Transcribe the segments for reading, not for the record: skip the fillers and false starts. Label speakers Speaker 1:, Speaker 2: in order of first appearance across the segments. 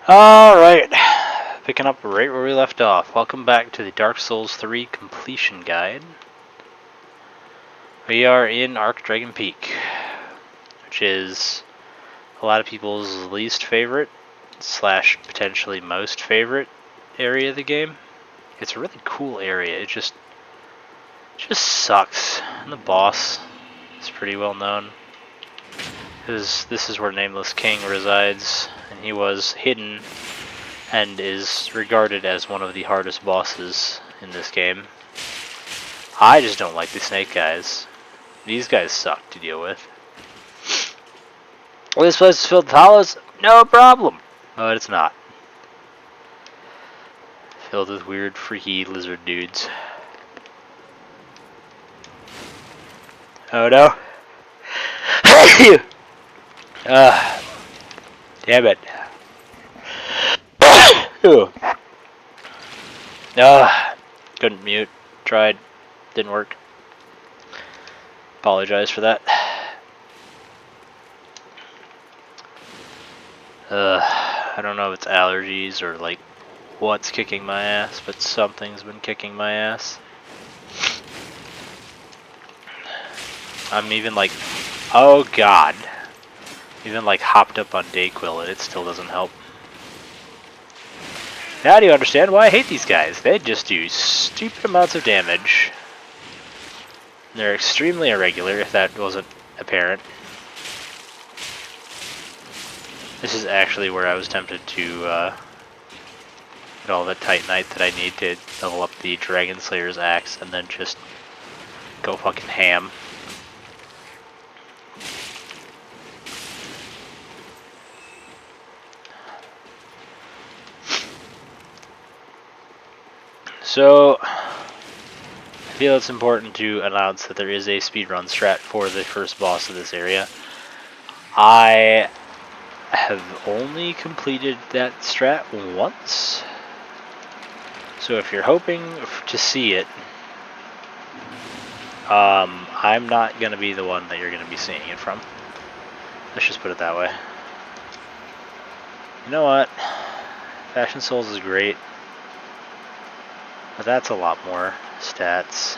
Speaker 1: Alright, picking up right where we left off. Welcome back to the Dark Souls 3 completion guide. We are in Archdragon Peak, which is a lot of people's least favorite slash potentially most favorite area of the game. It's a really cool area. It just sucks. And the boss is pretty well known. This is where Nameless King resides, and he was hidden and is regarded as one of the hardest bosses in this game. I just don't like the snake guys. These guys suck to deal with. Well, this place is filled with hollows? No problem. But it's not. Filled with weird, freaky lizard dudes. Oh no. Damn it. Couldn't mute. Tried. Didn't work. Apologize for that. I don't know if it's allergies or like what's kicking my ass, but something's been kicking my ass. I'm even like, oh god. Even like hopped up on Dayquil and it still doesn't help. Now do you understand why I hate these guys? They just do stupid amounts of damage. They're extremely irregular, if that wasn't apparent. This is actually where I was tempted to get all the Titanite that I need to level up the Dragon Slayer's axe and then just go fucking ham. So, I feel it's important to announce that there is a speedrun strat for the first boss of this area. I have only completed that strat once, so if you're hoping to see it, I'm not going to be the one that you're going to be seeing it from. Let's just put it that way. You know what? Fashion Souls is great. But that's a lot more stats.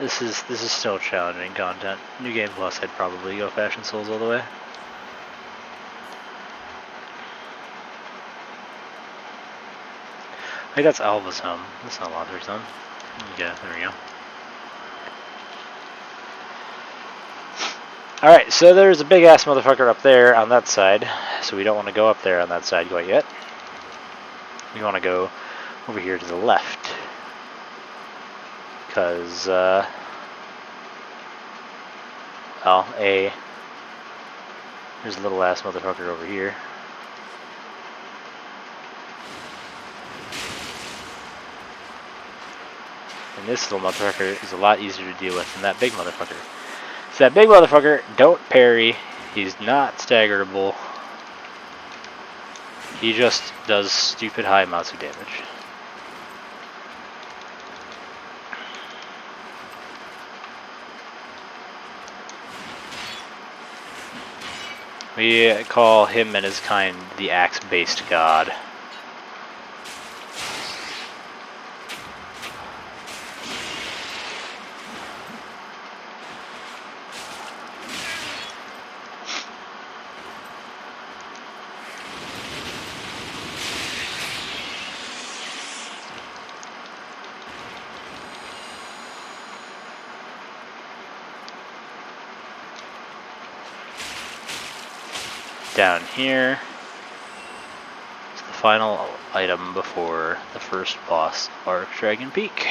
Speaker 1: This is still challenging content. New Game Plus, I'd probably go Fashion Souls all the way. I think that's Alva's home. That's not Lothar's home. Yeah, there we go. Alright, so there's a big ass motherfucker up there on that side, so we don't want to go up there on that side quite yet. We want to go over here to the left. Because, well, there's a little ass motherfucker over here. And this little motherfucker is a lot easier to deal with than that big motherfucker. So that big motherfucker, don't parry. He's not staggerable. He just does stupid high amounts of damage. We call him and his kind the axe-based god. Down here is the final item before the first boss, Archdragon Peak.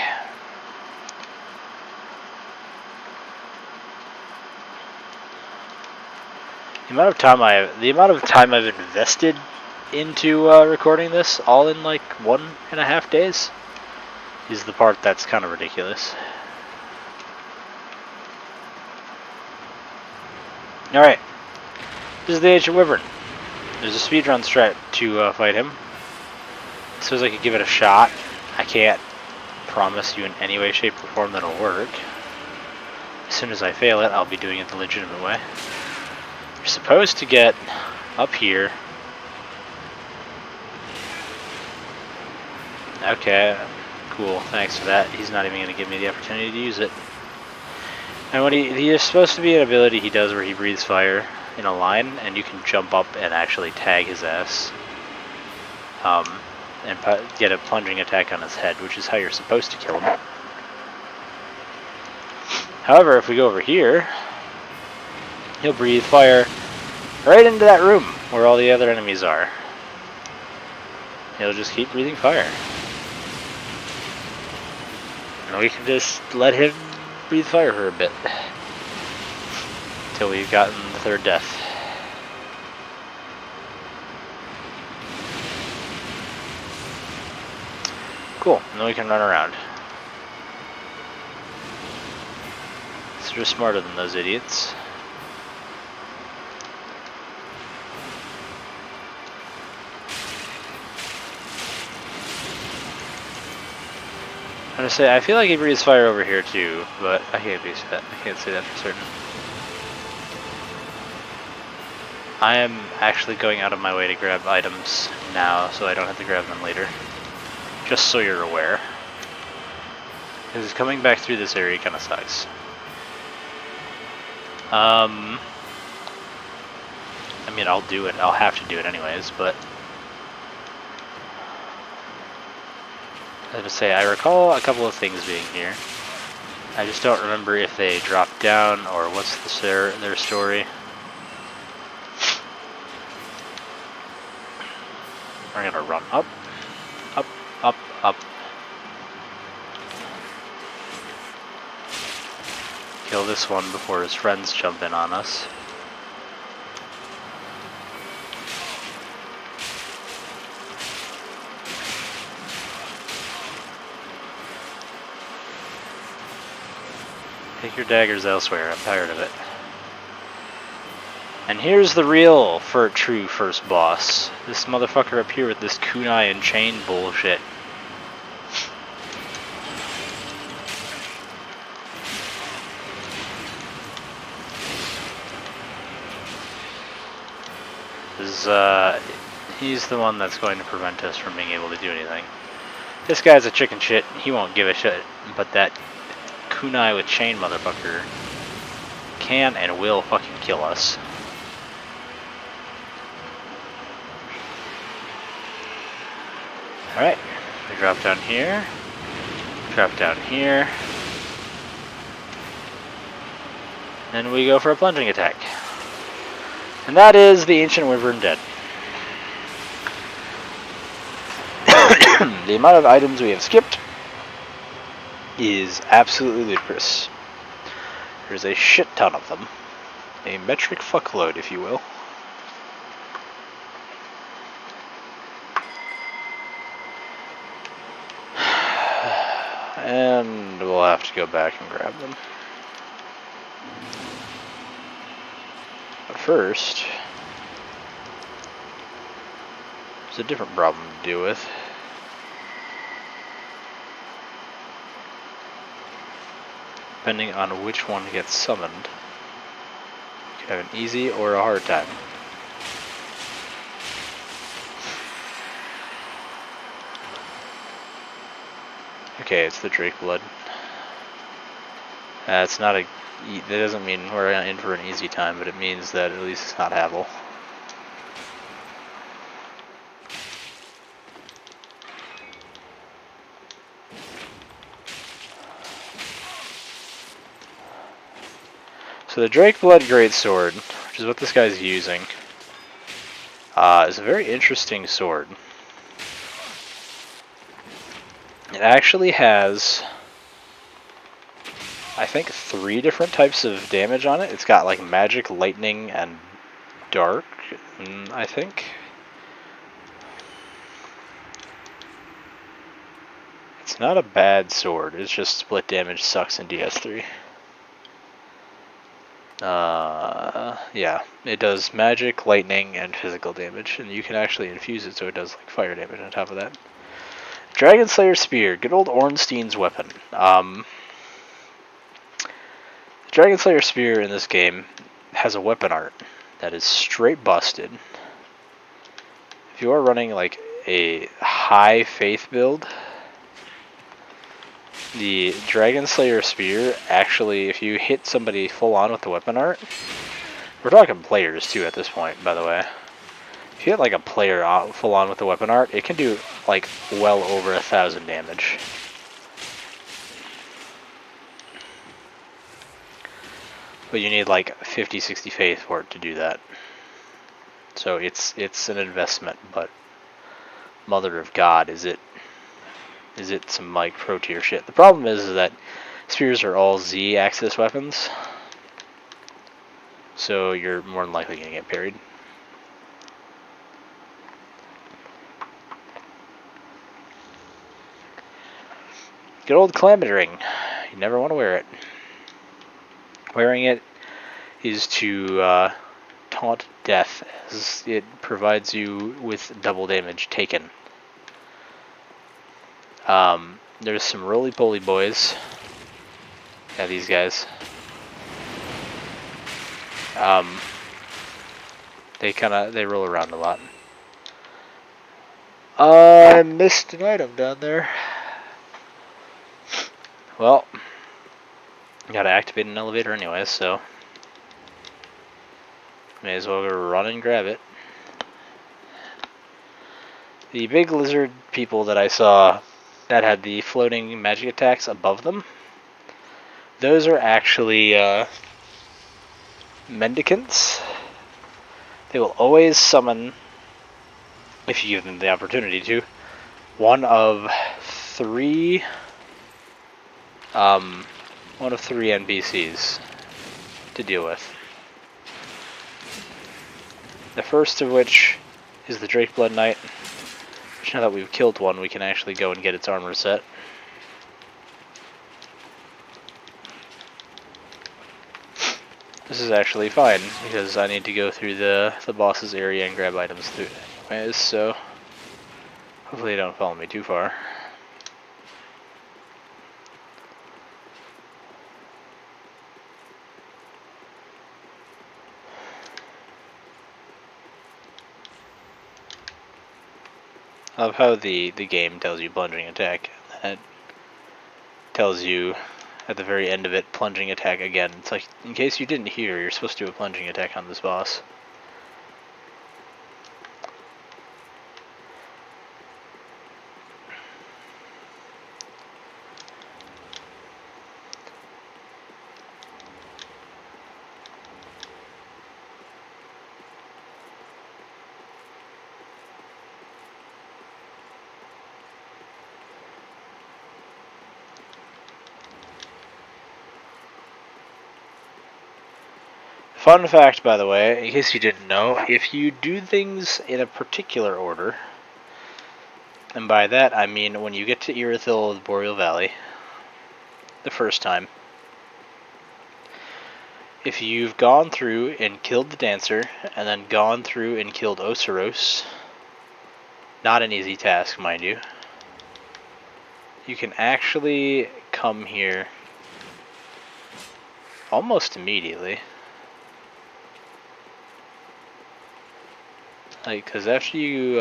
Speaker 1: The amount of time I've invested into recording this, all in like 1.5 days, is the part that's kind of ridiculous. All right. This is the ancient Wyvern. There's a speedrun strat to fight him. I suppose I could give it a shot. I can't promise you in any way, shape, or form that it'll work. As soon as I fail it, I'll be doing it the legitimate way. You're supposed to get up here. Okay, cool, thanks for that. He's not even going to give me the opportunity to use it. And what he is supposed to be an ability he does where he breathes fire in a line, and you can jump up and actually tag his ass. And get a plunging attack on his head, which is how you're supposed to kill him. However, if we go over here, he'll breathe fire right into that room where all the other enemies are. He'll just keep breathing fire. And we can just let him breathe fire for a bit. Until we've gotten the third death. Cool, and then we can run around. So we're smarter than those idiots. I'm gonna say I feel like he breathes fire over here too, but I can't be that. I can't say that for certain. I am actually going out of my way to grab items now, so I don't have to grab them later. Just so you're aware. Because coming back through this area kind of sucks. I mean, I'll do it. I'll have to do it anyways, but... As I say, I recall a couple of things being here. I just don't remember if they dropped down or what's their story. We're gonna run up, up, up, up. Kill this one before his friends jump in on us. Take your daggers elsewhere, I'm tired of it. And here's the real true first boss. This motherfucker up here with this kunai and chain bullshit. He's the one that's going to prevent us from being able to do anything. This guy's a chicken shit, he won't give a shit, but that kunai with chain motherfucker can and will fucking kill us. Alright, we drop down here, drop down here, and we go for a plunging attack. And that is the Ancient Wyvern dead. The amount of items we have skipped is absolutely ludicrous. There's a shit ton of them. A metric fuckload, if you will. And we'll have to go back and grab them. But first, there's a different problem to deal with. Depending on which one gets summoned, you could have an easy or a hard time. Okay, it's the Drake Blood. It's not a. That doesn't mean we're in for an easy time, but it means that at least it's not Havel. So the Drake Blood Greatsword, which is what this guy's using, is a very interesting sword. It actually has, I think, 3 different types of damage on it. It's got like magic, lightning, and dark, I think. It's not a bad sword, it's just split damage sucks in DS3. Yeah, it does magic, lightning, and physical damage, and you can actually infuse it so it does like fire damage on top of that. Dragon Slayer Spear, good old Ornstein's weapon. The Dragon Slayer Spear in this game has a weapon art that is straight busted. If you are running like a high faith build, the Dragon Slayer Spear actually, if you hit somebody full on with the weapon art, we're talking players too at this point, by the way. If you hit like a player full on with the weapon art, it can do like well over 1,000 damage. But you need like 50-60 faith for it to do that. So it's an investment, but mother of God, is it some like pro tier shit. The problem is that spears are all Z axis weapons, so you're more than likely gonna get parried. Good old Calamity Ring. You never want to wear it. Wearing it is to taunt death, as it provides you with double damage taken. There's some roly-poly boys. Yeah, these guys. They roll around a lot. I missed an item down there. Well, gotta activate an elevator anyway, so may as well go run and grab it. The big lizard people that I saw that had the floating magic attacks above them, those are actually mendicants. They will always summon, if you give them the opportunity to, one of three NPCs to deal with. The first of which is the Drake Blood Knight, which now that we've killed one, we can actually go and get its armor set. This is actually fine, because I need to go through the boss's area and grab items through it anyways, so hopefully they don't follow me too far. I love how the game tells you plunging attack, and it tells you at the very end of it, plunging attack again. It's like, in case you didn't hear, you're supposed to do a plunging attack on this boss. Fun fact, by the way, in case you didn't know, if you do things in a particular order, and by that I mean when you get to Irithyll Boreal Valley, the first time, if you've gone through and killed the Dancer, and then gone through and killed Oseros, not an easy task, mind you, you can actually come here almost immediately. Like, because after you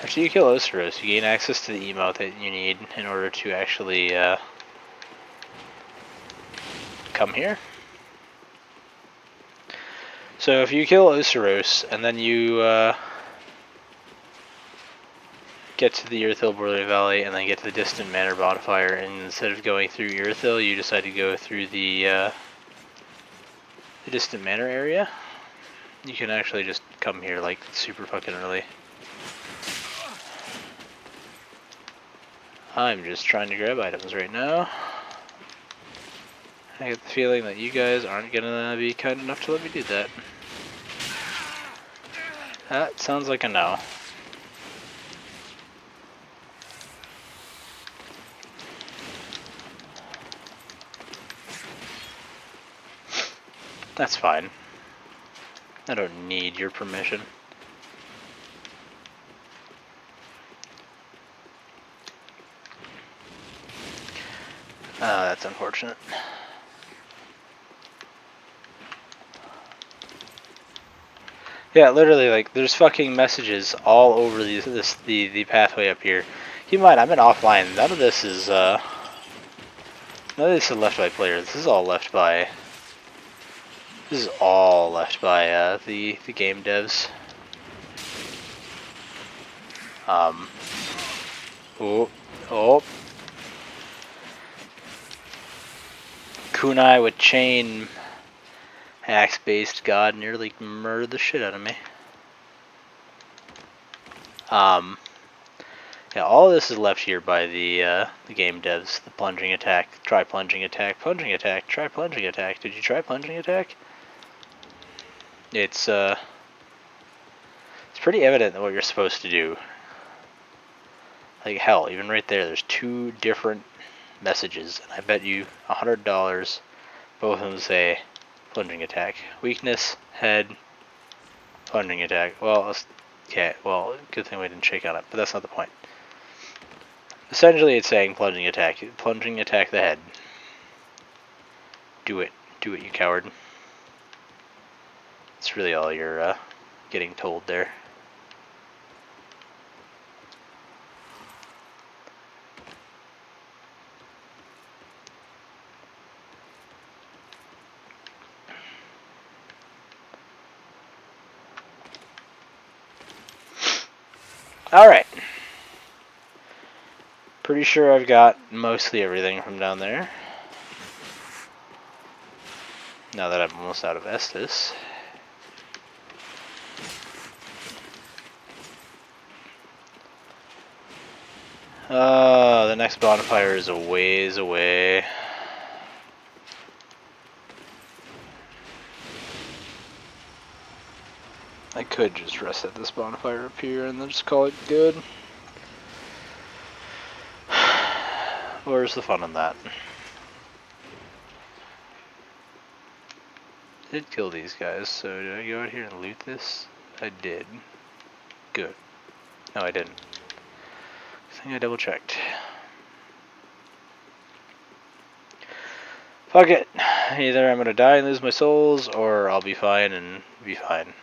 Speaker 1: kill Oseros, you gain access to the emote that you need in order to actually come here. So if you kill Oseros and then you get to the Irithyll Boreal Valley and then get to the Distant Manor Bonfire, and instead of going through Irithyll, you decide to go through the Distant Manor area, you can actually just come here like super fucking early. I'm just trying to grab items right now. I get the feeling that you guys aren't gonna be kind enough to let me do that. That sounds like a no. That's fine. I don't need your permission. That's unfortunate. Yeah, literally, like, there's fucking messages all over the pathway up here. Keep in mind, I'm in offline. None of this is left by players. This is all left by. This is all left by the game devs. Oh, oh. Kunai with chain axe based god nearly murdered the shit out of me. Yeah, all of this is left here by the game devs. The plunging attack, try plunging attack, try plunging attack. Did you try plunging attack? It's pretty evident what you're supposed to do. Like hell, even right there's 2 different messages, and I bet you $100 both of them say plunging attack. Weakness, head, plunging attack. Well, okay, well, good thing we didn't shake on it, but that's not the point. Essentially, it's saying plunging attack the head. Do it, you coward. That's really all you're getting told there. Alright. Pretty sure I've got mostly everything from down there. Now that I'm almost out of Estus. The next bonfire is a ways away. I could just rest at this bonfire up here and then just call it good. Where's the fun in that? I did kill these guys, so did I go out here and loot this? I did. Good. No, I didn't. I think I double checked. Fuck it. Either I'm gonna die and lose my souls, or I'll be fine and be fine.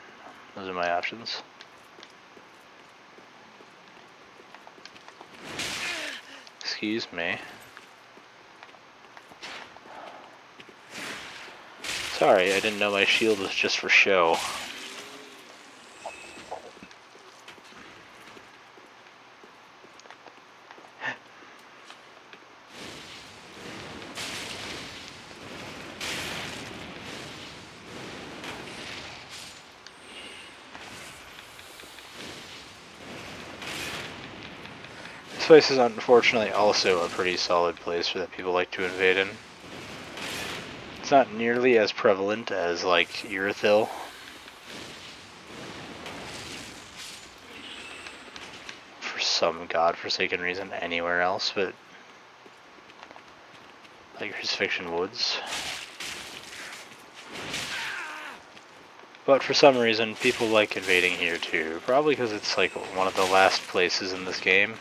Speaker 1: Those are my options. Excuse me. Sorry, I didn't know my shield was just for show. This place is unfortunately also a pretty solid place for that people like to invade in. It's not nearly as prevalent as, like, Urethil. For some godforsaken reason anywhere else, but... like Crucifixion Woods. But for some reason, people like invading here too. Probably because it's, like, one of the last places in this game.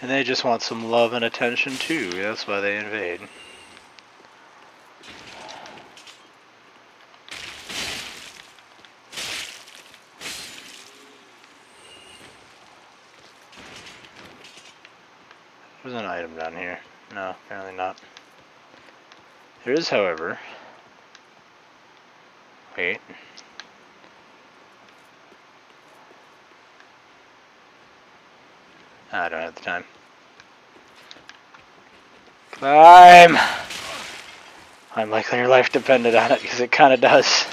Speaker 1: And they just want some love and attention too, that's why they invade. There's an item down here. No, apparently not. There is, however... wait. I don't have the time. Climb! I'm likely your life depended on it, because it kinda does.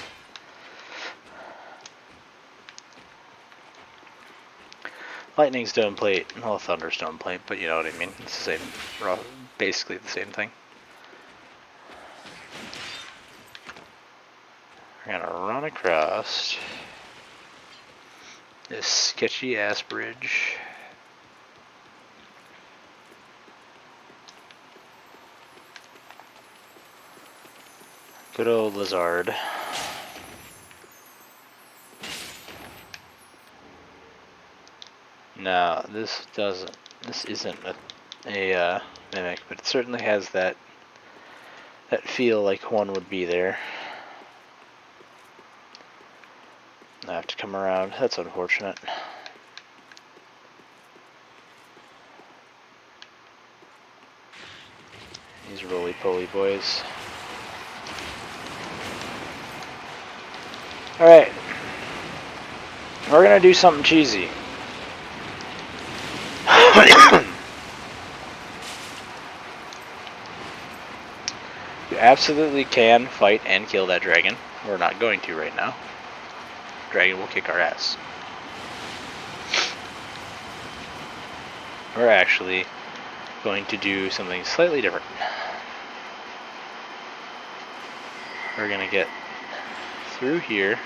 Speaker 1: Lightning stone plate, well, thunderstone plate, but you know what I mean. It's the same, basically the same thing. We're gonna run across this sketchy ass bridge. Good old lizard. No, this This isn't a mimic, but it certainly has that feel like one would be there. I have to come around. That's unfortunate. These roly-poly boys. Alright. We're gonna do something cheesy. You absolutely can fight and kill that dragon. We're not going to right now. Dragon will kick our ass. We're actually going to do something slightly different. We're gonna get through here.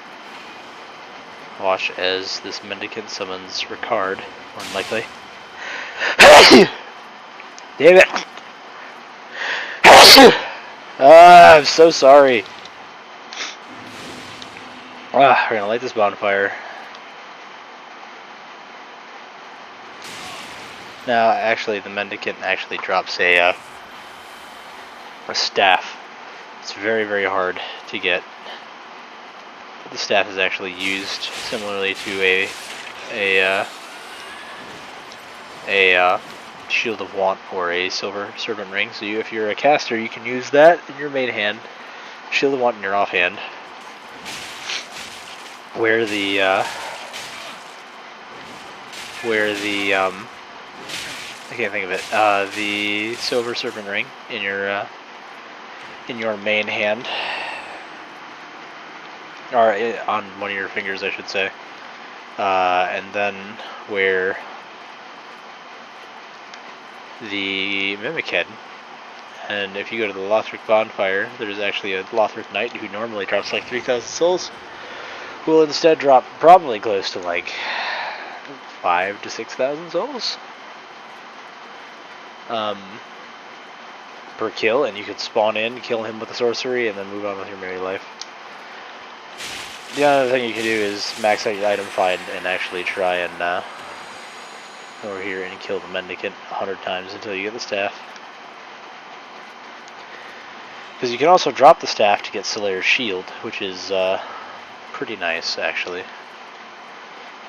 Speaker 1: Watch as this mendicant summons Ricard, more than likely. Damn it! I'm so sorry. We're gonna light this bonfire. Now, actually, the mendicant actually drops a staff. It's very, very hard to get. But the staff is actually used similarly to a Shield of Want or a Silver Serpent Ring. So if you're a caster, you can use that in your main hand, Shield of Want in your offhand. Where the I can't think of it. The Silver Serpent Ring in your main hand, or on one of your fingers, I should say, and then where the Mimic Head. And if you go to the Lothric Bonfire, there's actually a Lothric Knight who normally drops like 3,000 souls, who will instead drop probably close to like 5,000 to 6,000 souls per kill, and you could spawn in, kill him with a sorcery, and then move on with your merry life. The other thing you can do is max out your item find and actually try and go over here and kill the mendicant 100 times until you get the staff. Because you can also drop the staff to get Slayer's Shield, which is pretty nice, actually.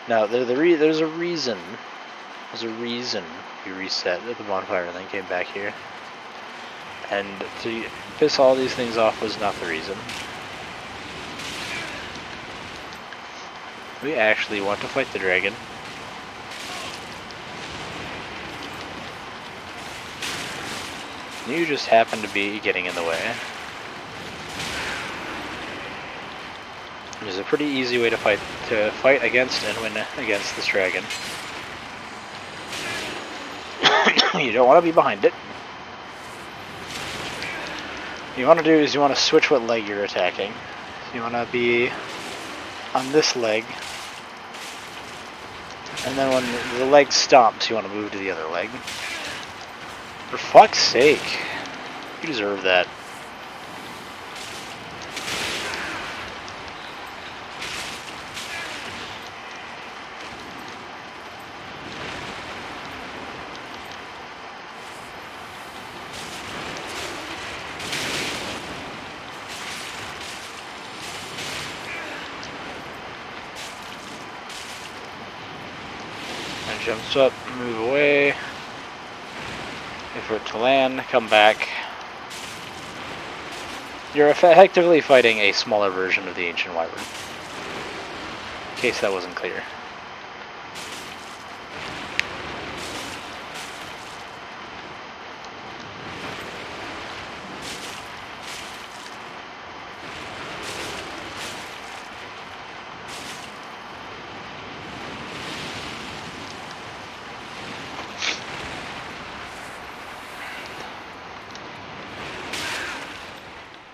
Speaker 1: Now, there's a reason. There's a reason we reset at the bonfire and then came back here. And to piss all these things off was not the reason. We actually want to fight the dragon. You just happen to be getting in the way. There's a pretty easy way to fight against and win against this dragon. You don't want to be behind it. What you want to do is you want to switch what leg you're attacking. You want to be on this leg, and then when the leg stomps, you want to move to the other leg. For fuck's sake, you deserve that. Jumps up, move away. If we're to land, come back. You're effectively fighting a smaller version of the Ancient Wyvern. In case that wasn't clear.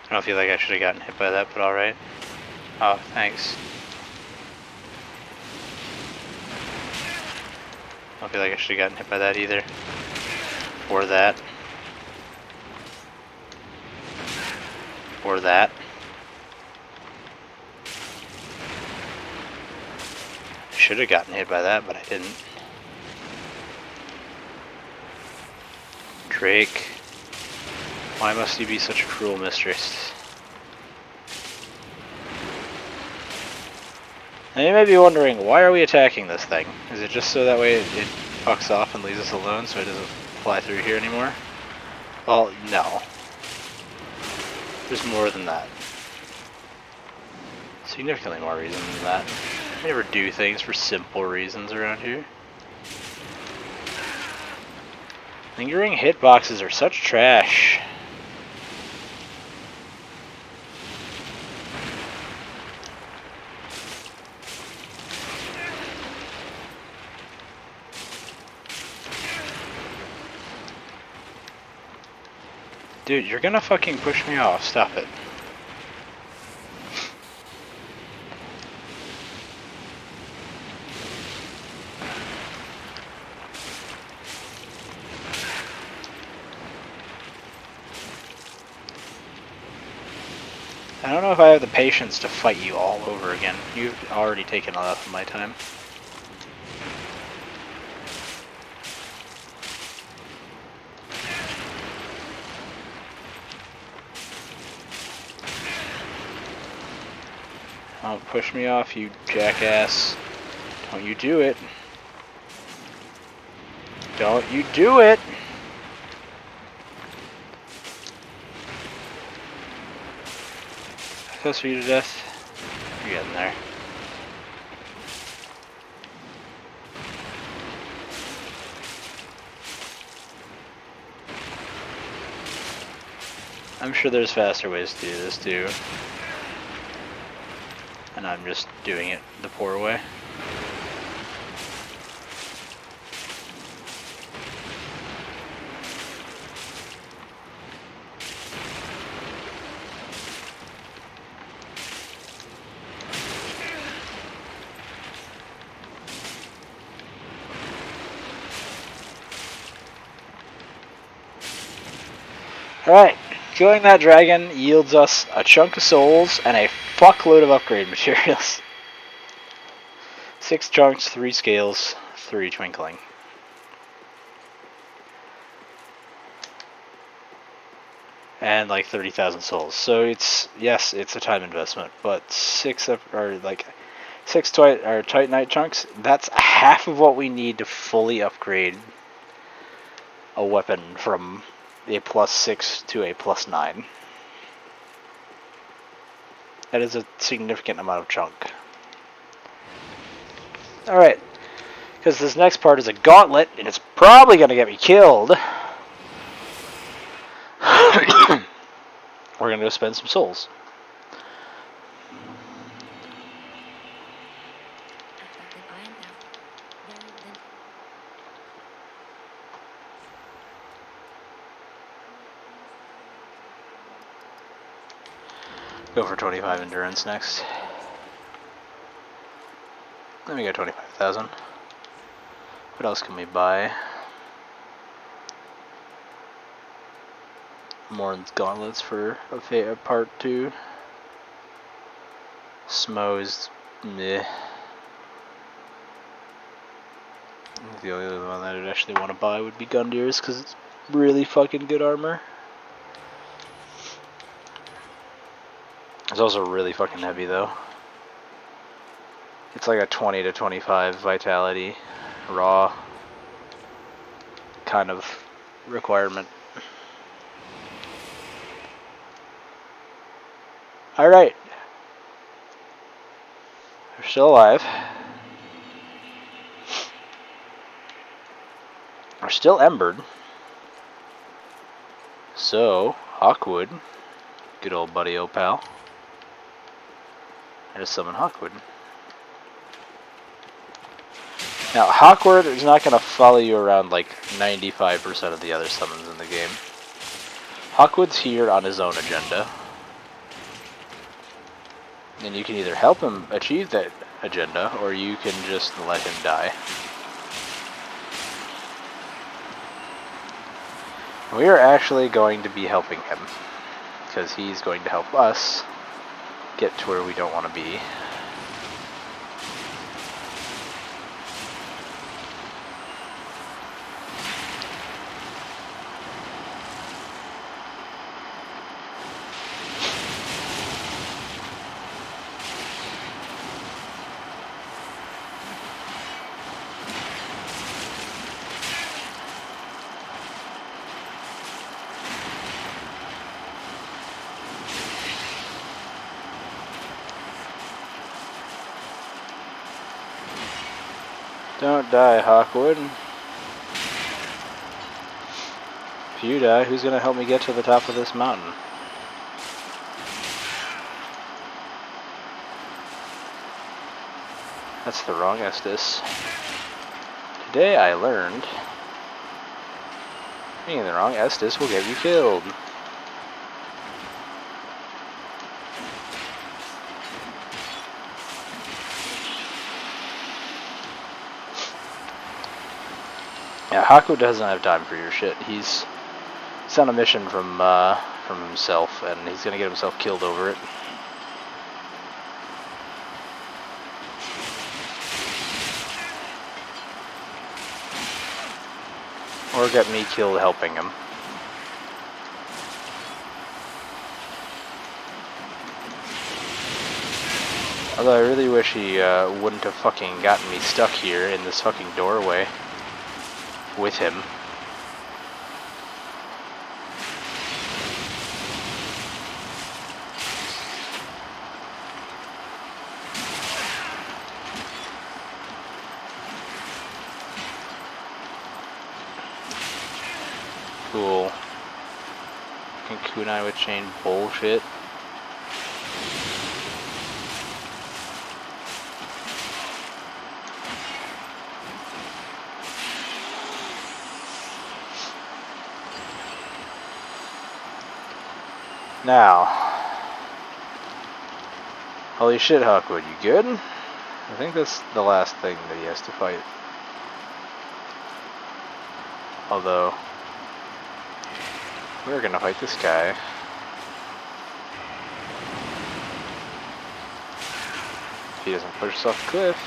Speaker 1: I don't feel like I should have gotten hit by that, but alright. Oh, thanks. I don't feel like I should have gotten hit by that either. Or that. Or that. I should have gotten hit by that, but I didn't. Drake. Why must you be such a cruel mistress? And you may be wondering, why are we attacking this thing? Is it just so that way it fucks off and leaves us alone so it doesn't fly through here anymore? Well, no. There's more than that. Significantly more reason than that. We never do things for simple reasons around here. Lingering hitboxes are such trash. Dude, you're gonna fucking push me off. Stop it. I don't know if I have the patience to fight you all over again. You've already taken enough of my time. Don't push me off, you jackass. Don't you do it. Don't you do it! Close for you to death. You're getting there. I'm sure there's faster ways to do this too. And I'm just doing it the poor way. Alright, killing that dragon yields us a chunk of souls and a fuckload of upgrade materials. 6 chunks, 3 scales, 3 twinkling. And like 30,000 souls. So it's, yes, it's a time investment, but 6 Titanite chunks, that's half of what we need to fully upgrade a weapon from a +6 to a +9. That is a significant amount of chunk. Alright, because this next part is a gauntlet, and it's probably going to get me killed. We're going to go spend some souls. Go for 25 endurance next. Let me go 25,000. What else can we buy? More gauntlets for a part 2. Smo is meh. The only other one that I'd actually want to buy would be Gundyrs because it's really fucking good armor. It's also really fucking heavy though. It's like a 20 to 25 vitality raw kind of requirement. Alright. We're still alive. We're still embered. So, Hawkwood, good old buddy, old pal. I just summon Hawkwood. Now, Hawkwood is not going to follow you around like 95% of the other summons in the game. Hawkwood's here on his own agenda. And you can either help him achieve that agenda, or you can just let him die. We are actually going to be helping him, because he's going to help us get to where we don't want to be. Don't die, Hawkwood. If you die, who's gonna help me get to the top of this mountain? That's the wrong Estus. Today I learned being the wrong Estus will get you killed. Yeah, Haku doesn't have time for your shit. He's on a mission from himself, and he's gonna get himself killed over it. Or get me killed helping him. Although I really wish he wouldn't have fucking gotten me stuck here in this fucking doorway with him. Cool. Fucking kunai with chain bullshit. Now, holy shit, Hawkwood, you good? I think that's the last thing that he has to fight. Although, we're gonna fight this guy. If he doesn't push us off the cliff.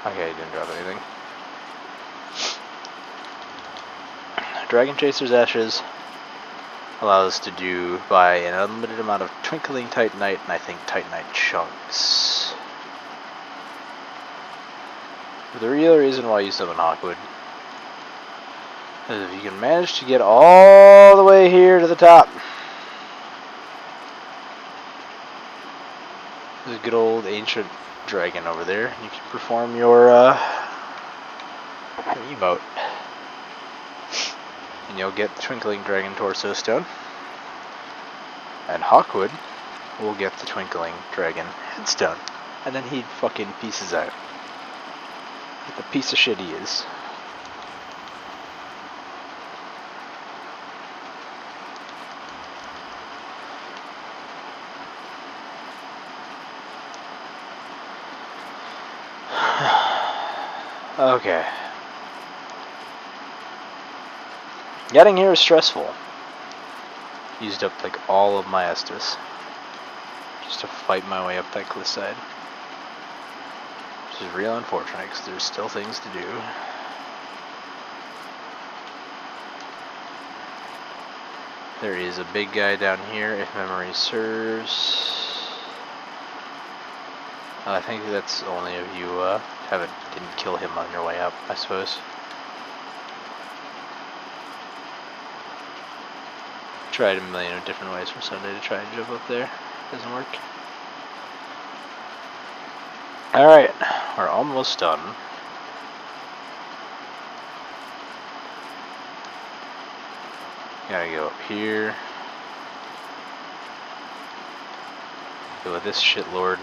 Speaker 1: Okay, he didn't drop anything. Dragon Chaser's Ashes allows us to do by an unlimited amount of Twinkling Titanite and I think Titanite chunks. The real reason why you summon Hawkwood is if you can manage to get all the way here to the top. There's a good old ancient dragon over there. You can perform your emote. And you'll get the Twinkling Dragon Torso Stone. And Hawkwood will get the Twinkling Dragon Headstone. And then he fucking pieces out. Like the piece of shit he is. Okay. Getting here is stressful. Used up like all of my Estus just to fight my way up that cliffside. Which is real unfortunate because there's still things to do. There is a big guy down here if memory serves. I think that's only if you didn't kill him on your way up, I suppose. Tried a million of different ways for Sunday to try and jump up there. Doesn't work. Alright, we're almost done. Gotta go up here. Go with this shitlord.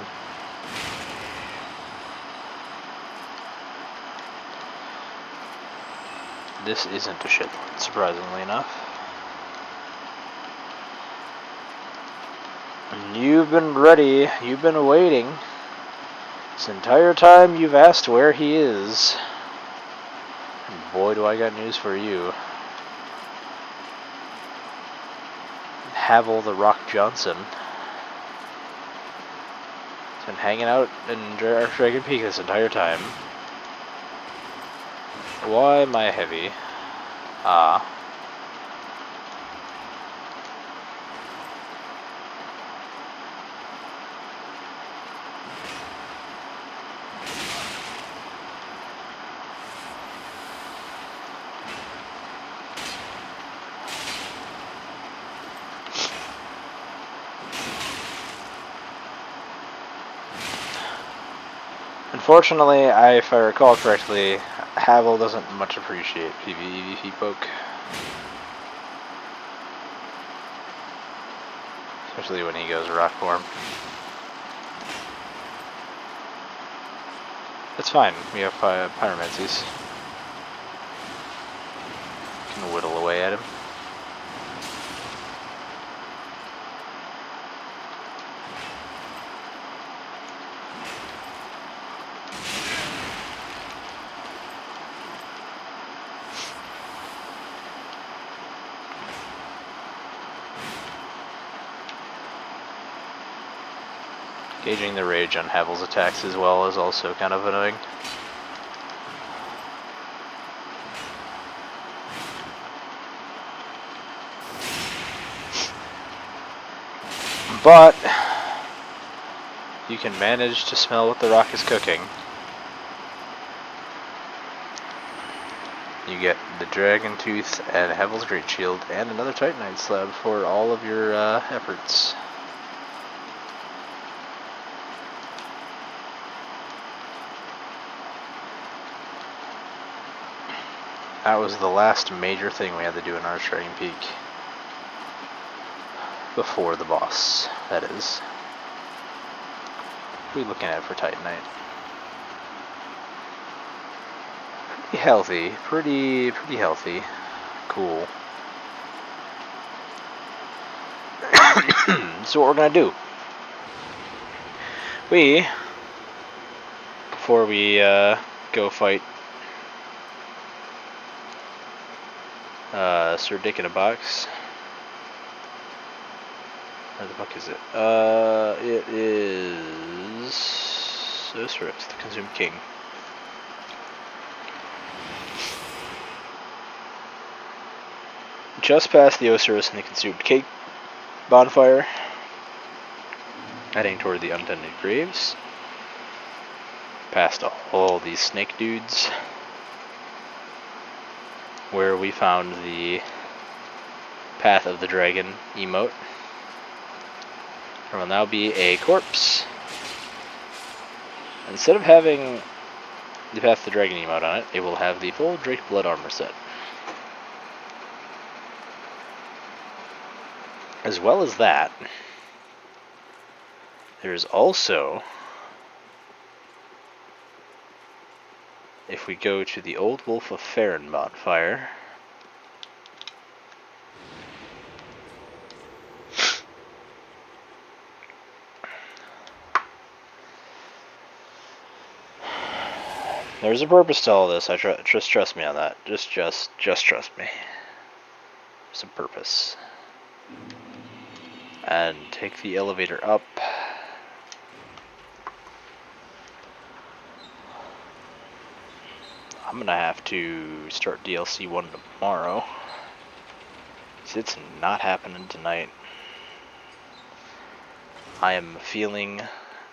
Speaker 1: This isn't a shitlord, surprisingly enough. And you've been ready, you've been waiting. This entire time you've asked where he is. And boy, do I got news for you. Havel the Rock Johnson has been hanging out in Archdragon Peak this entire time. Why am I heavy? Ah. Unfortunately, if I recall correctly, Havel doesn't much appreciate PvE poke. Especially when he goes rock form. It's fine, we have pyromancies. Can whittle away at him. Gauging the rage on Havel's attacks as well is also kind of annoying. But you can manage to smell what the rock is cooking. You get the Dragon Tooth and Havel's Great Shield and another Titanite Slab for all of your efforts. That was the last major thing we had to do in Archdragon Peak. Before the boss, that is. What are we looking at for Titanite? Pretty healthy. Pretty healthy. Cool. So what we're gonna do? Before we go fight Sir Dick in a Box. Where the fuck is it? It is Osiris, the Consumed King. Just past the Osiris and the Consumed Cake bonfire, heading toward the Untended Graves. Past all these snake dudes, where we found the Path of the Dragon emote. There will now be a corpse. Instead of having the Path of the Dragon emote on it, it will have the full Drake Blood armor set. As well as that, there's also, if we go to the Old Wolf of Farron bonfire, there's a purpose to all this. Just trust me on that. Just trust me. There's a purpose. And take the elevator up. I'm gonna have to start DLC 1 tomorrow. It's not happening tonight. I am feeling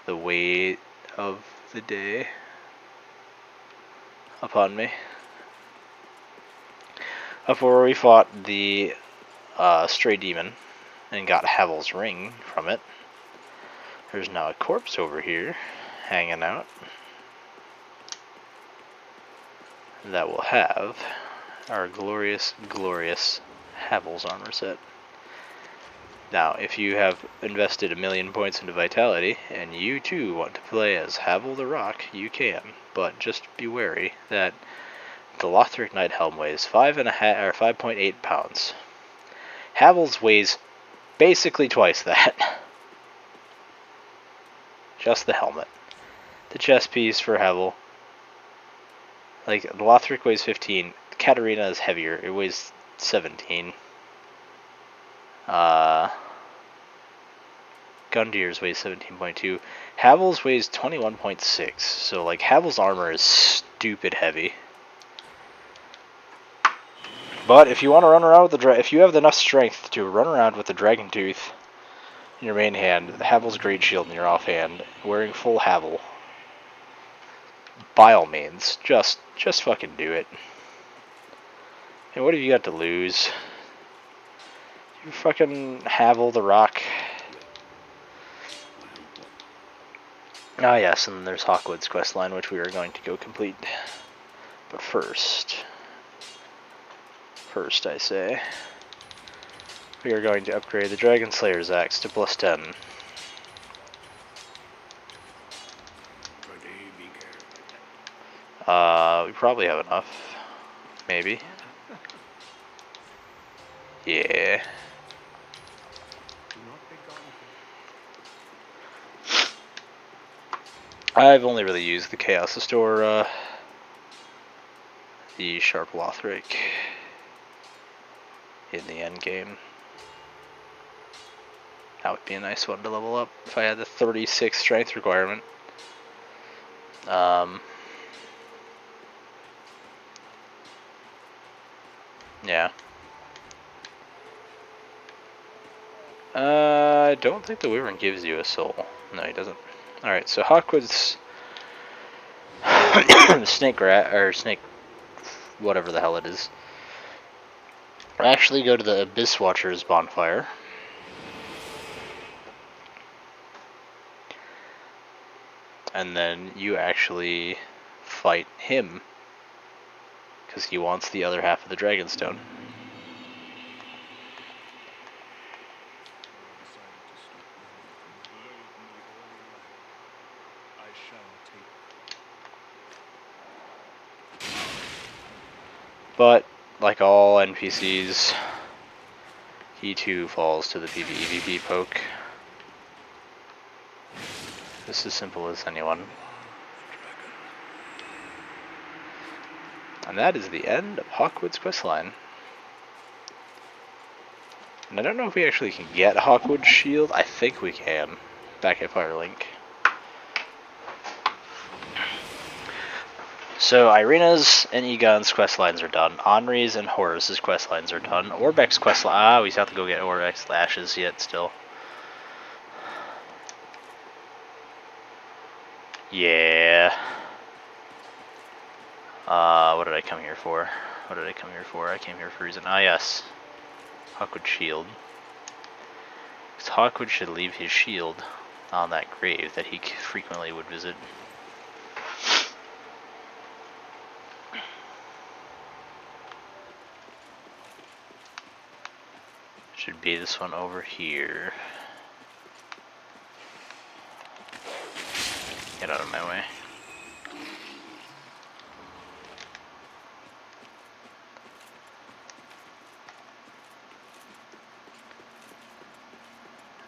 Speaker 1: the weight of the day upon me. Before we fought the stray demon and got Havel's ring from it, there's now a corpse over here hanging out that will have our glorious Havel's armor set. Now, if you have invested 1,000,000 points into Vitality, and you too want to play as Havel the Rock, you can, but just be wary that the Lothric Knight helm weighs 5.8 pounds. Havel's weighs basically twice that. Just the helmet. The chest piece for Havel, like, the Lothric weighs 15, Katarina is heavier, it weighs 17. Gundyrs weighs 17.2. Havel's weighs 21.6. So, like, Havel's armor is stupid heavy. But if you want to run around with if you have enough strength to run around with the Dragon Tooth in your main hand, the Havel's Great Shield in your offhand, wearing full Havel, by all means, just fucking do it. And what have you got to lose? You fucking Havel the Rock. Ah yes, and there's Hawkwood's questline, which we are going to go complete. But first I say, we are going to upgrade the Dragon Slayer's Axe to +10. We probably have enough. Maybe. Yeah. I've only really used the Chaos to store the Sharp Lothric in the end game. That would be a nice one to level up if I had the 36 strength requirement. Yeah. I don't think the Wyvern gives you a soul. No, he doesn't. Alright, so Hawkwood's snake rat, or snake, whatever the hell it is. Actually go to the Abyss Watcher's bonfire. And then you actually fight him. Because he wants the other half of the Dragonstone. But, like all NPCs, he too falls to the PvEVP poke. Just as simple as anyone. And that is the end of Hawkwood's questline. And I don't know if we actually can get Hawkwood's shield. I think we can. Back at Firelink. So Irina's and Egon's questlines are done. Henri's and Horus's questlines are done. Orbeck's questline. We still have to go get Orbeck's lashes yet still. Yeah. What did I come here for? I came here for a reason. Ah, yes. Hawkwood shield. Because Hawkwood should leave his shield on that grave that he frequently would visit. Should be this one over here. Get out of my way.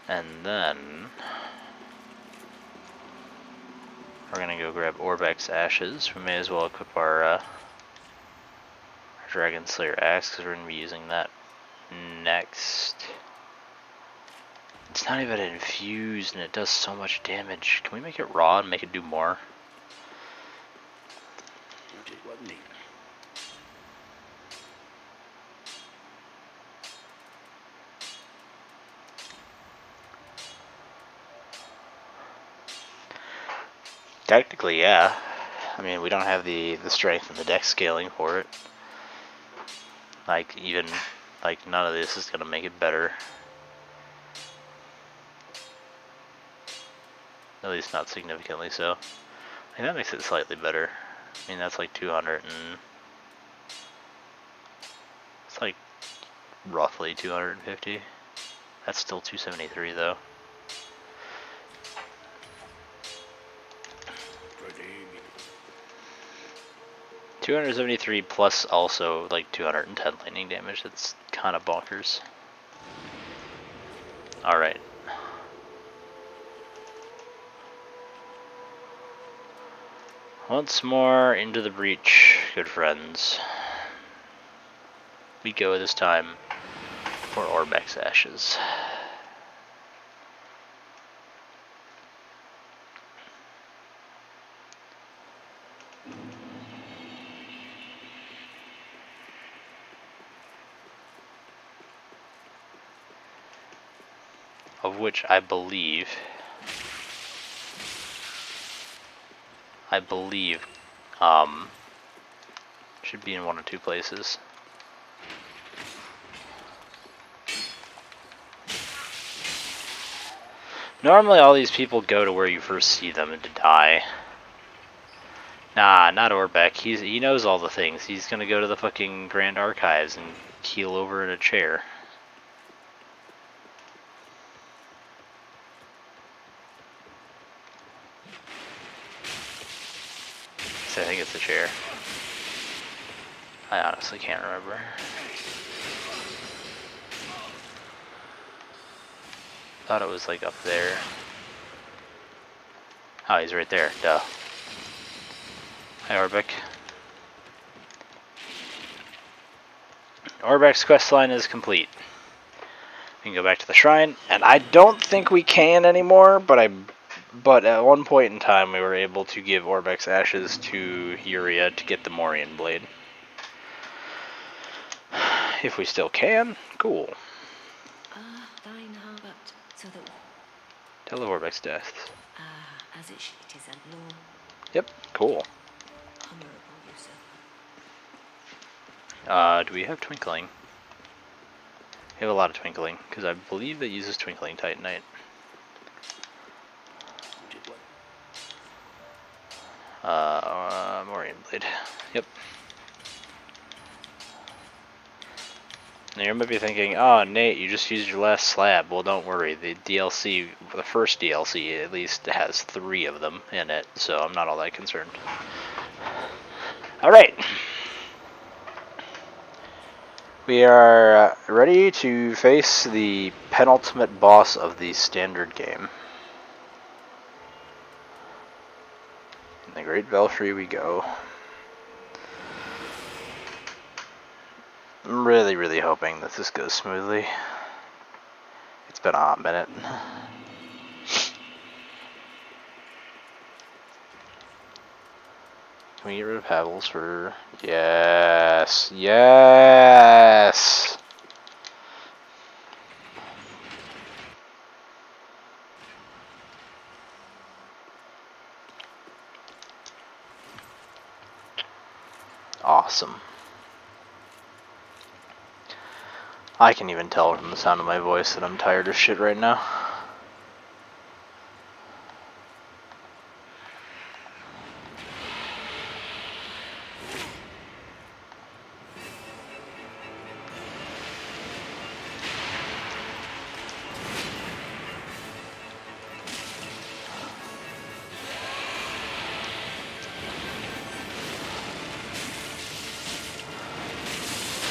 Speaker 1: And then we're gonna go grab Orbeck's ashes. We may as well equip our Dragon Slayer axe because we're gonna be using that next. It's not even infused and it does so much damage. Can we make it raw and make it do more? Technically, yeah. I mean, we don't have the strength and the dex scaling for it. Like, even, like, none of this is gonna make it better. At least not significantly so. I think that makes it slightly better. I mean, that's like 200 and... It's like roughly 250. That's still 273 though. $273 plus also like 210 lightning damage. That's kind of bonkers. Alright. Once more into the breach, good friends. We go this time for Orbeck's ashes. Of which I believe should be in one or two places. Normally all these people go to where you first see them and to die. Nah, not Orbeck. He knows all the things. He's gonna go to the fucking Grand Archives and keel over in a chair. So I think it's a chair. I honestly can't remember. Thought it was like up there. Oh, he's right there. Duh. Hi, Orbeck. Orbeck's questline is complete. We can go back to the shrine, and I don't think we can anymore, but at one point in time we were able to give Orbeck's ashes to Uria to get the Morian blade. If we still can, cool.
Speaker 2: Thine Harvard, so that
Speaker 1: Tell of Orbeck's death.
Speaker 2: as it is and law.
Speaker 1: Yep, cool.
Speaker 2: Honorable usurper.
Speaker 1: Do we have Twinkling? We have a lot of Twinkling, because I believe that uses Twinkling Titanite. Morian Blade. Yep. Now you might be thinking, oh Nate, you just used your last slab. Well, don't worry, the DLC, the first DLC at least has 3 of them in it, so I'm not all that concerned. Alright. We are ready to face the penultimate boss of the standard game. In the Great Belfry we go. I'm really hoping that this goes smoothly. It's been a hot minute. Can we get rid of Pebbles for... Yes! Yes! Awesome. I can even tell from the sound of my voice that I'm tired of shit right now.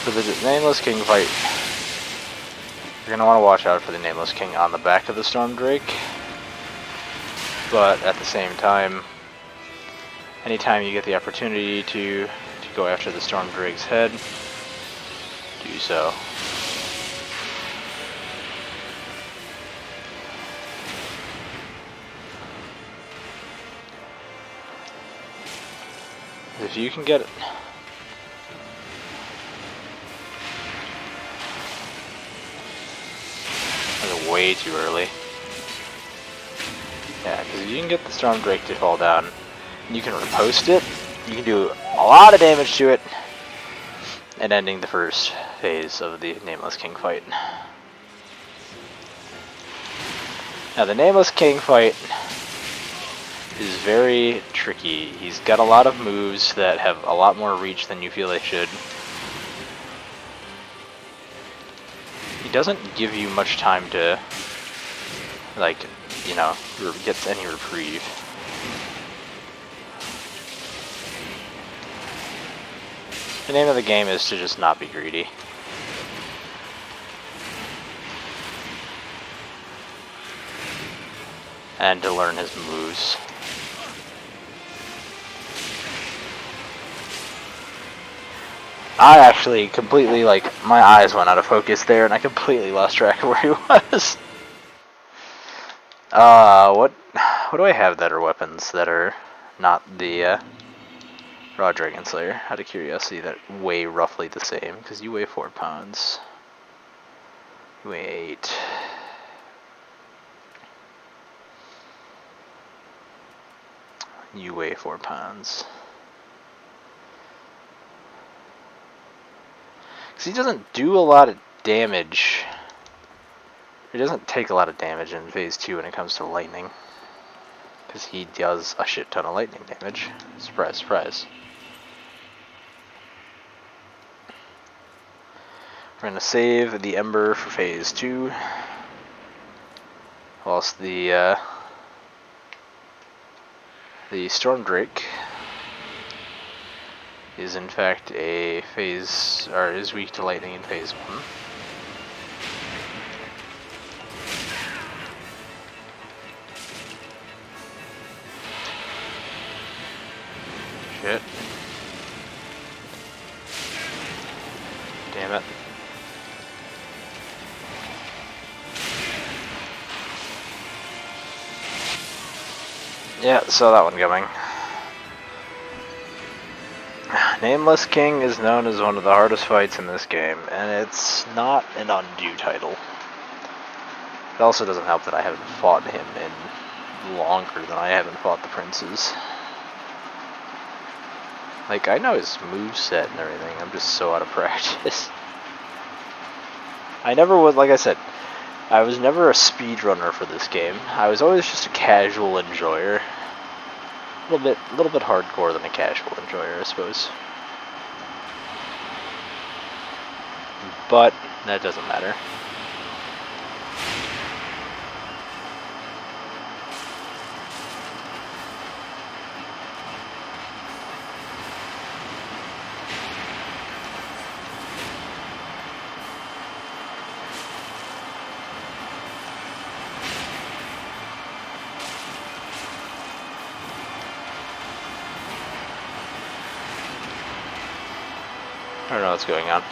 Speaker 1: For the Nameless King fight, you're going to want to watch out for the Nameless King on the back of the Storm Drake, but at the same time, anytime you get the opportunity to go after the Storm Drake's head, do so. If you can get it. That's way too early. Yeah, because if you can get the Storm Drake to fall down, and you can riposte it, you can do a lot of damage to it, and ending the first phase of the Nameless King fight. Now the Nameless King fight is very tricky. He's got a lot of moves that have a lot more reach than you feel they should. He doesn't give you much time to, like, you know, get any reprieve. The name of the game is to just not be greedy. And to learn his moves. I actually completely, like, my eyes went out of focus there and I completely lost track of where he was. What do I have that are weapons that are not the, Raw Dragon Slayer? Out of curiosity, that weigh roughly the same, because you weigh 4 pounds. You weigh 8. You weigh 4 pounds. Because he doesn't do a lot of damage He doesn't take a lot of damage in phase 2 when it comes to lightning, because he does a shit ton of lightning damage. Surprise, surprise. We're gonna save the Ember for phase 2. Whilst the Storm Drake is in fact a phase, or is weak to lightning in phase 1. Shit. Damn it. Yeah, saw that one coming. Nameless King is known as one of the hardest fights in this game, and it's not an undue title. It also doesn't help that I haven't fought him in longer than I haven't fought the princes. Like, I know his moveset and everything, I'm just so out of practice. I never was, like I said, I was never a speedrunner for this game. I was always just a casual enjoyer. A little bit hardcore than a casual enjoyer, I suppose. But that doesn't matter. I don't know what's going on.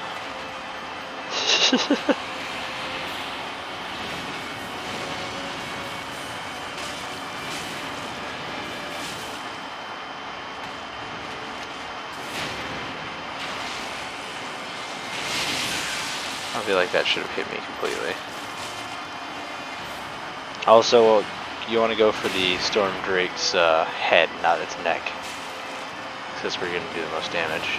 Speaker 1: I feel like that should have hit me completely. Also, you want to go for the Storm Drake's head, not its neck. That's where you're going to do the most damage.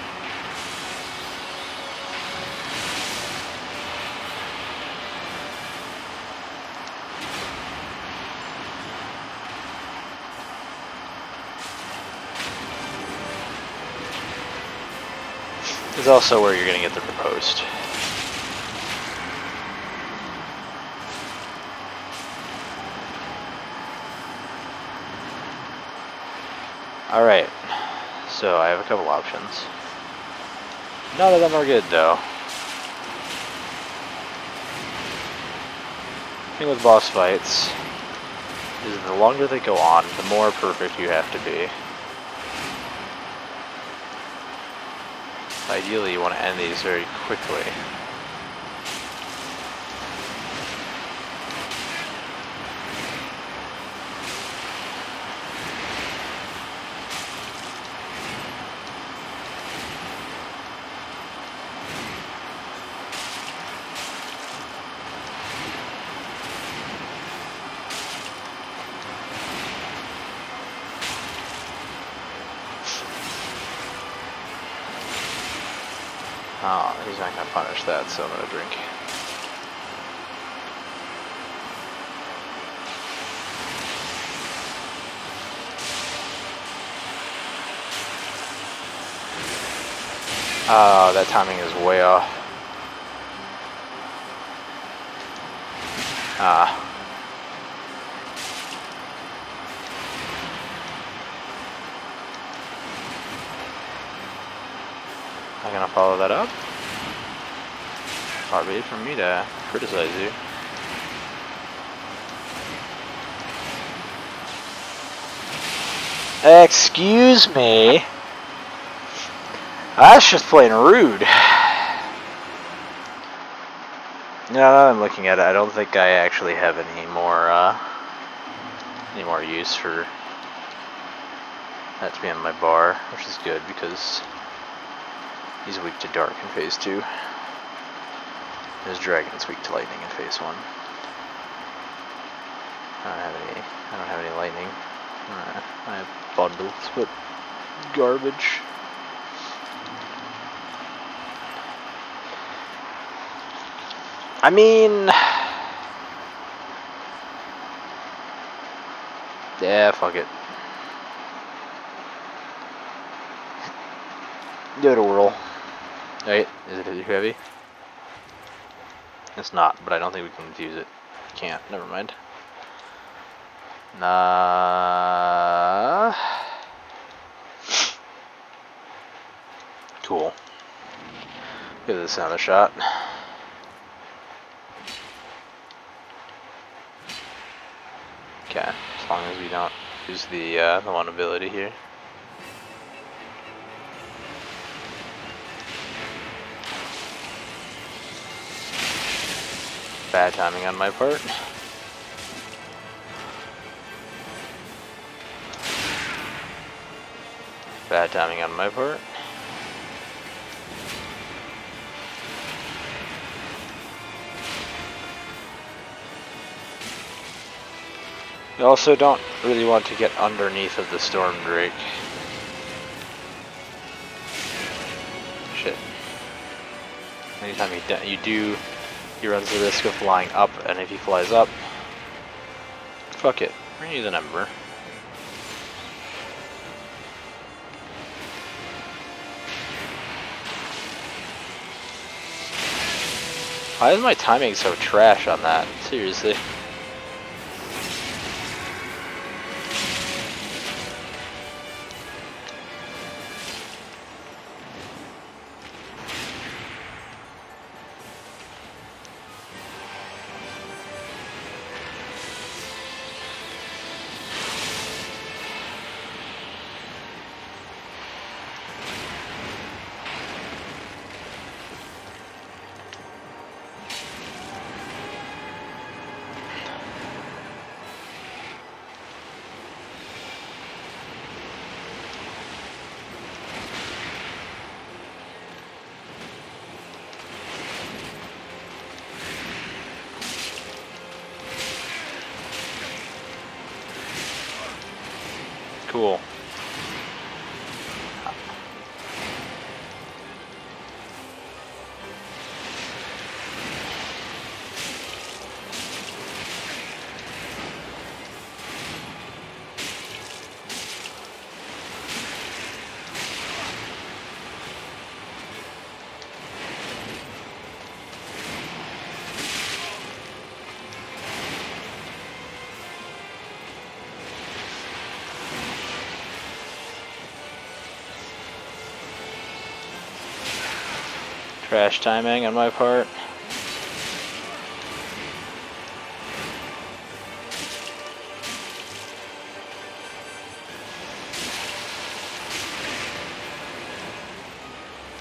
Speaker 1: It's also where you're going to get the riposte. Alright, so I have a couple options. None of them are good though. The thing with boss fights is the longer they go on, the more perfect you have to be. Ideally, you want to end these very quickly. Oh, he's not going to punish that, so I'm going to drink. Oh, that timing is way off. Ah. I'm gonna follow that up. Far be it from me to criticize you. Excuse me. That's just plain rude. Now that I'm looking at it, I don't think I actually have any more use for that to be on my bar, which is good because he's weak to dark in phase 2. His dragon's weak to lightning in phase 1. I don't have any lightning. I have bundles, but garbage. I mean, Yeah, fuck it. Give it a whirl. Wait, is it too heavy? It's not, but I don't think we can infuse it. Can't, never mind. Cool. Give this another shot. Okay, as long as we don't use the one ability here. Bad timing on my part. Bad timing on my part. We also don't really want to get underneath of the Storm Drake. Shit. Anytime he runs the risk of flying up, and if he flies up, fuck it, we're gonna use an Ember. Why is my timing so trash on that? Seriously. Cool. Trash timing on my part.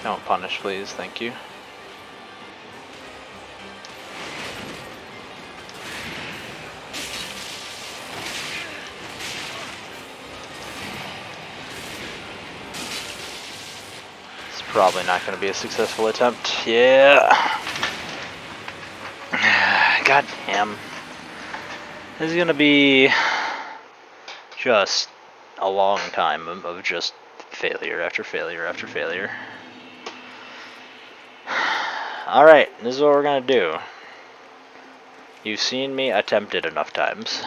Speaker 1: Don't punish, please. Thank you. Probably not going to be a successful attempt. Yeah. God damn. This is going to be just a long time of just failure after failure after failure. Alright, this is what we're going to do. You've seen me attempt it enough times.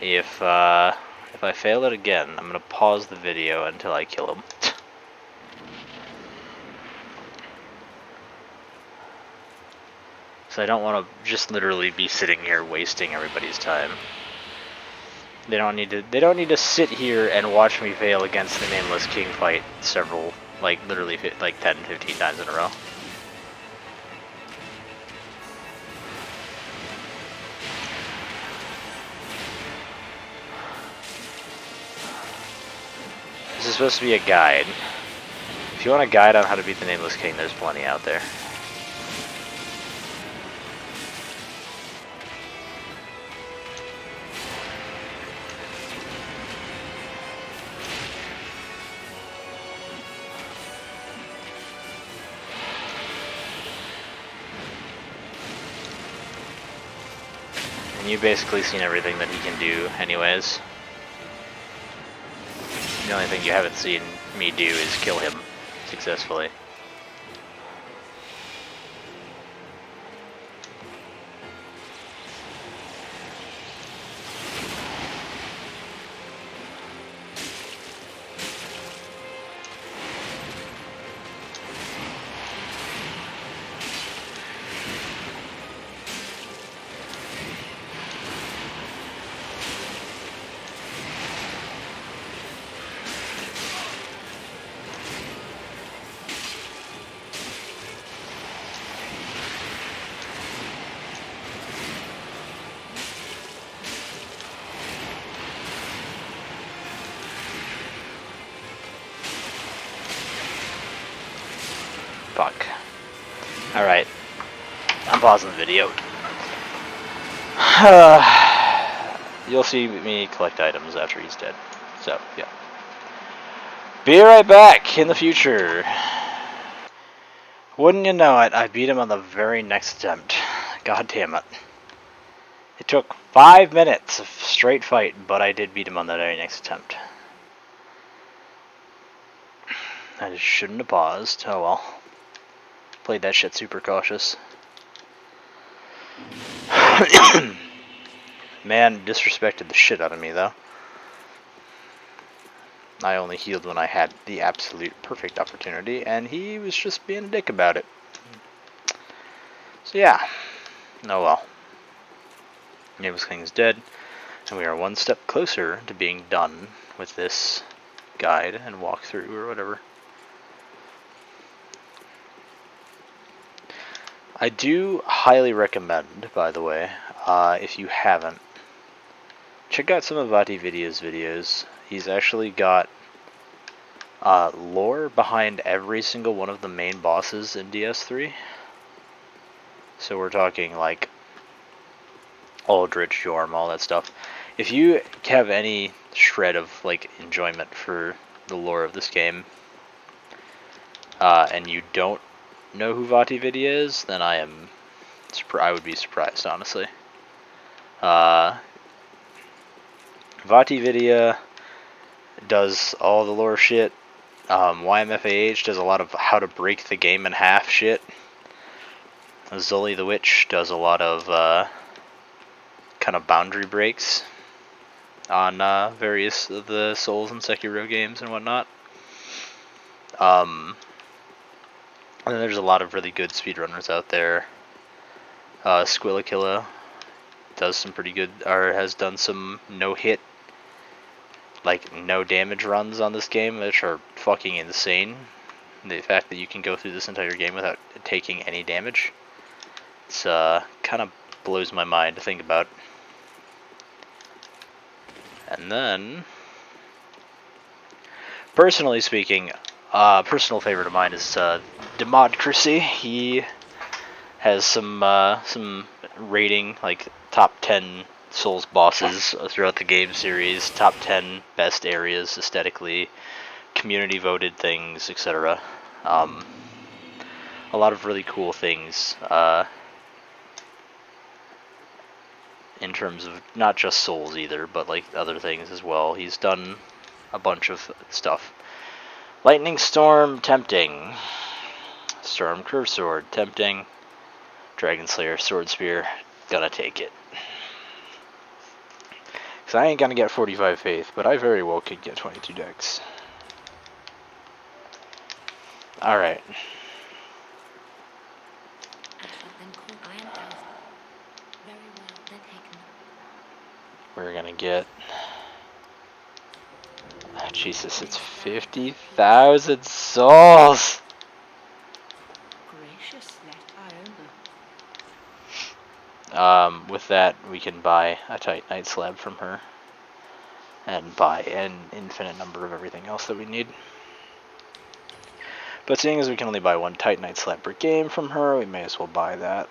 Speaker 1: If I fail it again, I'm going to pause the video until I kill him. So I don't want to just literally be sitting here wasting everybody's time. They don't need to sit here and watch me fail against the Nameless King fight several, like literally like 10, 15 times in a row. This is supposed to be a guide. If you want a guide on how to beat the Nameless King, there's plenty out there. And you've basically seen everything that he can do anyways. The only thing you haven't seen me do is kill him successfully. Fuck. Alright. I'm pausing the video. You'll see me collect items after he's dead. So, yeah. Be right back in the future. Wouldn't you know it, I beat him on the very next attempt. God damn it. It took 5 minutes of straight fight, but I did beat him on the very next attempt. I just shouldn't have paused. Oh well. Played that shit super cautious. Man disrespected the shit out of me, though. I only healed when I had the absolute perfect opportunity, and he was just being a dick about it. So yeah. Oh well. Nameless King is dead, and we are one step closer to being done with this guide and walkthrough or whatever. I do highly recommend, by the way, if you haven't, check out some of VatiVideo's videos. He's actually got lore behind every single one of the main bosses in DS3. So we're talking like Aldrich, Yorm, all that stuff. If you have any shred of like enjoyment for the lore of this game, and you don't know who VatiVideo is, then I would be surprised, honestly. VatiVideo does all the lore shit. YMFAH does a lot of how to break the game in half shit. Zully the Witch does a lot of kind of boundary breaks on various of the Souls and Sekiro games and whatnot. And then there's a lot of really good speedrunners out there. Squillakilla does some pretty good, or has done some no-hit, like no damage runs on this game, which are fucking insane. The fact that you can go through this entire game without taking any damage, it's kind of blows my mind to think about. And then, personally speaking, personal favorite of mine is Democracy. He has some rating, like top 10 Souls bosses throughout the game series, top 10 best areas aesthetically, community voted things, etc. A lot of really cool things in terms of not just Souls either, but like other things as well. He's done a bunch of stuff. Lightning Storm, tempting. Storm Curve Sword, tempting. Dragon Slayer, Sword Spear, gonna take it. Because I ain't gonna get 45 faith, but I very well could get 22 dex. Alright. We're gonna get... Jesus, it's 50,000 souls! With that, we can buy a Titanite slab from her. And buy an infinite number of everything else that we need. But seeing as we can only buy one Titanite slab per game from her, we may as well buy that.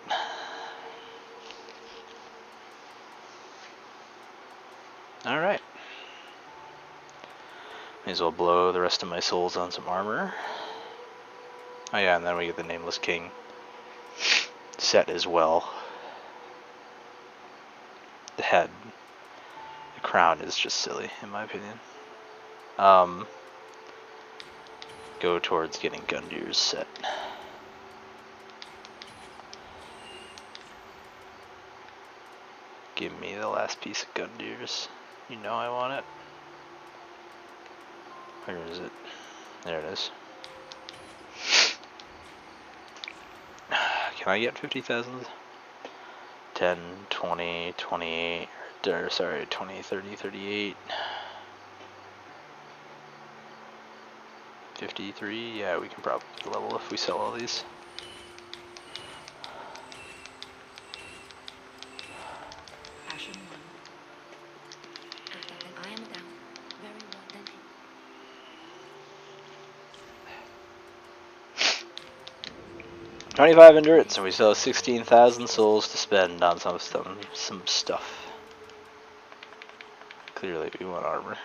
Speaker 1: Alright. May as well blow the rest of my souls on some armor. Oh yeah, and then we get the Nameless King set as well. The head, the crown is just silly, in my opinion. Go towards getting Gundir's set. Give me the last piece of Gundir's. You know I want it. Where is it? There it is. Can I get 50,000? 10, 20, 28, or sorry, 20, 30, 38. 53, yeah, we can probably level if we sell all these. 25 endurance, and we still have 16,000 souls to spend on some stuff. Clearly, we want armor.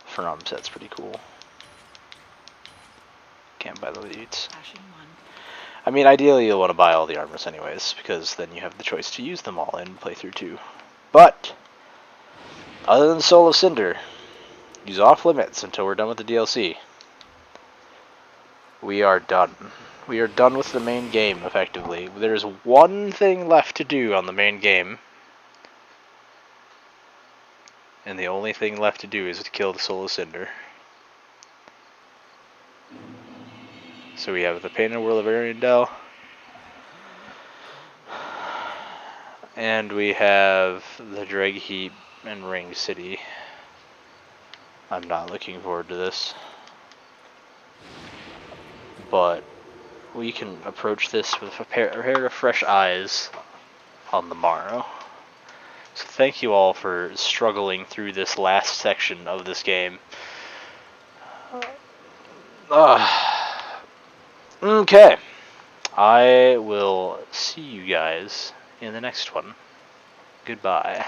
Speaker 1: From set's pretty cool. Can't buy the leads. I mean, ideally, you'll want to buy all the armors anyways, because then you have the choice to use them all in playthrough 2. But other than Soul of Cinder, he's off limits until we're done with the DLC. We are done. We are done with the main game, effectively. There's one thing left to do on the main game. And the only thing left to do is to kill the Soul of Cinder. So we have the Painted World of Ariandel. And we have the Dreg Heap and Ring City. I'm not looking forward to this. But we can approach this with a pair of fresh eyes on the morrow. So thank you all for struggling through this last section of this game. Okay. I will see you guys in the next one. Goodbye.